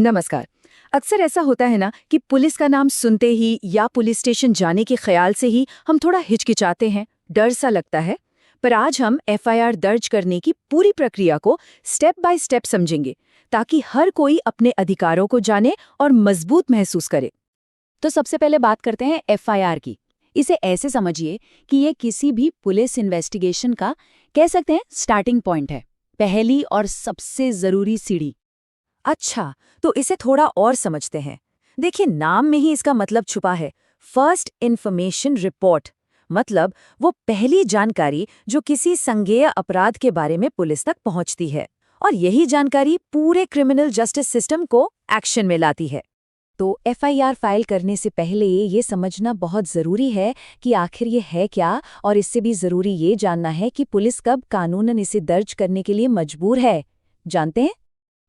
नमस्कार। अक्सर ऐसा होता है ना कि पुलिस का नाम सुनते ही या पुलिस स्टेशन जाने के ख्याल से ही हम थोड़ा हिचकिचाते हैं, डर सा लगता है। पर आज हम एफआईआर दर्ज करने की पूरी प्रक्रिया को स्टेप बाय स्टेप समझेंगे, ताकि हर कोई अपने अधिकारों को जाने और मजबूत महसूस करे। तो सबसे पहले बात करते हैं एफआईआर की। इसे ऐसे समझिए कि ये किसी भी पुलिस इन्वेस्टिगेशन का कह सकते हैं स्टार्टिंग पॉइंट है, पहली और सबसे जरूरी सीढ़ी। अच्छा, तो इसे थोड़ा और समझते हैं। देखिए, नाम में ही इसका मतलब छुपा है। फर्स्ट इन्फॉर्मेशन रिपोर्ट मतलब वो पहली जानकारी जो किसी संज्ञेय अपराध के बारे में पुलिस तक पहुंचती है, और यही जानकारी पूरे क्रिमिनल जस्टिस सिस्टम को एक्शन में लाती है। तो एफआईआर फाइल करने से पहले ये समझना बहुत ज़रूरी है कि आखिर ये है क्या, और इससे भी ज़रूरी ये जानना है कि पुलिस कब कानूनन इसे दर्ज करने के लिए मजबूर है। जानते हैं?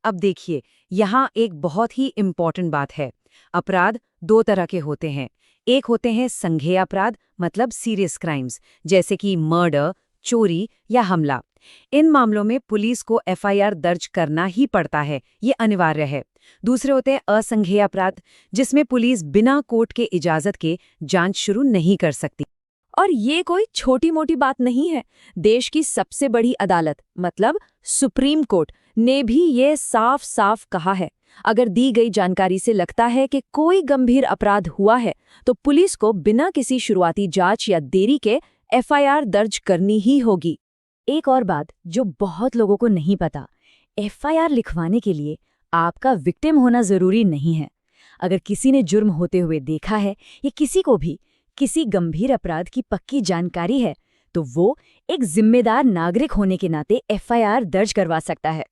अब देखिए, यहाँ एक बहुत ही इम्पॉर्टेंट बात है। अपराध दो तरह के होते हैं। एक होते हैं संज्ञेय अपराध, मतलब सीरियस क्राइम्स, जैसे कि मर्डर, चोरी या हमला। इन मामलों में पुलिस को एफआईआर दर्ज करना ही पड़ता है, ये अनिवार्य है। दूसरे होते हैं असंज्ञेय अपराध, जिसमें पुलिस बिना कोर्ट के इजाजत के जांच शुरू नहीं कर सकती। और ये कोई छोटी मोटी बात नहीं है। देश की सबसे बड़ी अदालत मतलब सुप्रीम कोर्ट ने भी ये साफ साफ कहा है, अगर दी गई जानकारी से लगता है कि कोई गंभीर अपराध हुआ है तो पुलिस को बिना किसी शुरुआती जांच या देरी के एफआईआर दर्ज करनी ही होगी। एक और बात जो बहुत लोगों को नहीं पता, एफआईआर लिखवाने के लिए आपका विक्टिम होना जरूरी नहीं है। अगर किसी ने जुर्म होते हुए देखा है या किसी को भी किसी गंभीर अपराध की पक्की जानकारी है, तो वो एक जिम्मेदार नागरिक होने के नाते एफआईआर दर्ज करवा सकता है।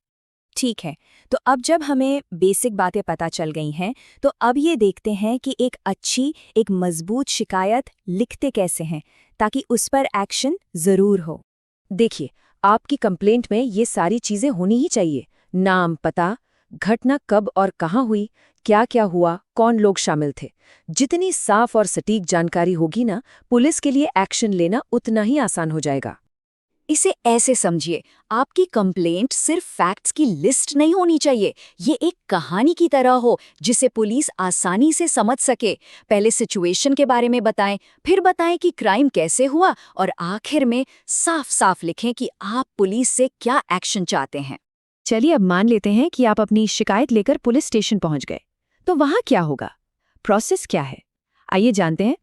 ठीक है, तो अब जब हमें बेसिक बातें पता चल गई हैं, तो अब ये देखते हैं कि एक मजबूत शिकायत लिखते कैसे हैं, ताकि उस पर एक्शन जरूर हो। देखिए, आपकी कंप्लेंट में ये सारी चीजें होनी ही चाहिए। नाम, पता, घटना कब और कहाँ हुई, क्या क्या हुआ, कौन लोग शामिल थे। जितनी साफ और सटीक जानकारी होगी ना, पुलिस के लिए एक्शन लेना उतना ही आसान हो जाएगा। इसे ऐसे समझिए, आपकी कंप्लेंट सिर्फ फैक्ट्स की लिस्ट नहीं होनी चाहिए। ये एक कहानी की तरह हो जिसे पुलिस आसानी से समझ सके। पहले सिचुएशन के बारे में बताएं, फिर बताएं कि क्राइम कैसे हुआ, और आखिर में साफ साफ लिखें कि आप पुलिस से क्या एक्शन चाहते हैं। चलिए, अब मान लेते हैं कि आप अपनी शिकायत लेकर पुलिस स्टेशन पहुंच गए। तो वहां क्या होगा? प्रोसेस क्या है? आइए जानते हैं।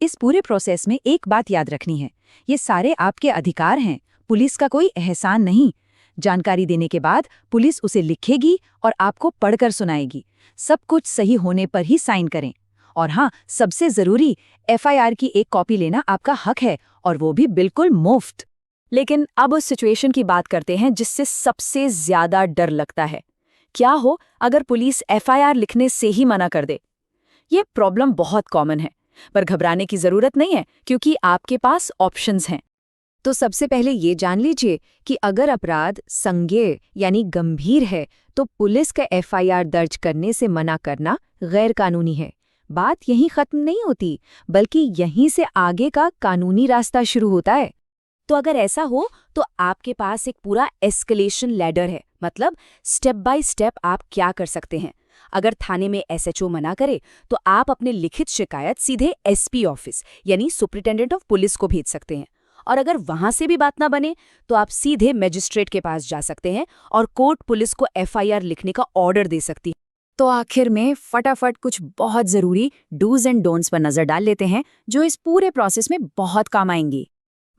इस पूरे प्रोसेस में एक बात याद रखनी है, ये सारे आपके अधिकार हैं, पुलिस का कोई एहसान नहीं। जानकारी देने के बाद पुलिस उसे लिखेगी और आपको पढ़कर सुनाएगी। सब कुछ सही होने पर ही साइन करें। और हाँ, सबसे जरूरी, एफआईआर की एक कॉपी लेना आपका हक है, और वो भी बिल्कुल मुफ्त। लेकिन अब उस सिचुएशन की बात करते हैं जिससे सबसे ज्यादा डर लगता है। क्या हो अगर पुलिस एफआईआर लिखने से ही मना कर दे? ये प्रॉब्लम बहुत कॉमन है, पर घबराने की जरूरत नहीं है, क्योंकि आपके पास ऑप्शंस हैं। तो सबसे पहले ये जान लीजिए कि अगर अपराध संज्ञेय यानी गंभीर है, तो पुलिस का एफआईआर दर्ज करने से मना करना गैर कानूनी है। बात यहीं खत्म नहीं होती, बल्कि यहीं से आगे का कानूनी रास्ता शुरू होता है। तो अगर ऐसा हो तो आपके पास एक पूरा एस्केलेशन लैडर है, मतलब स्टेप बाय स्टेप आप क्या कर सकते हैं। अगर थाने में एसएचओ मना करे तो आप अपने लिखित शिकायत सीधे एसपी ऑफिस यानी सुपरिटेंडेंट ऑफ पुलिस को भेज सकते हैं। और अगर वहां से भी बात ना बने तो आप सीधे मजिस्ट्रेट के पास जा सकते हैं और कोर्ट पुलिस को एफआईआर लिखने का ऑर्डर दे सकती है। तो आखिर में फटाफट कुछ बहुत जरूरी डूज एंड डोंट्स पर नजर डाल लेते हैं, जो इस पूरे प्रोसेस में बहुत काम आएंगी।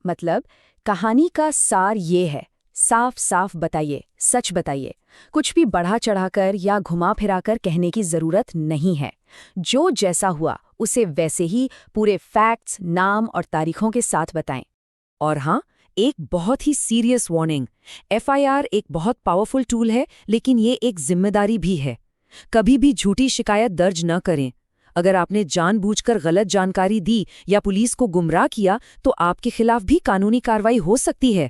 मतलब कहानी का सार ये है, साफ साफ बताइए, सच बताइए। कुछ भी बढ़ा चढ़ाकर या घुमा फिराकर कहने की जरूरत नहीं है। जो जैसा हुआ उसे वैसे ही पूरे फैक्ट्स, नाम और तारीखों के साथ बताएं। और हाँ, एक बहुत ही सीरियस वार्निंग, एफआईआर एक बहुत पावरफुल टूल है, लेकिन ये एक जिम्मेदारी भी है। कभी भी झूठी शिकायत दर्ज न करें। अगर आपने जानबूझकर गलत जानकारी दी या पुलिस को गुमराह किया, तो आपके खिलाफ भी कानूनी कार्रवाई हो सकती है।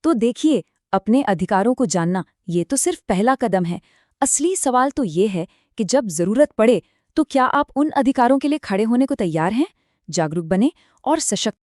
तो देखिए, अपने अधिकारों को जानना ये तो सिर्फ पहला कदम है। असली सवाल तो ये है कि जब जरूरत पड़े तो क्या आप उन अधिकारों के लिए खड़े होने को तैयार हैं? जागरूक बने और सशक्त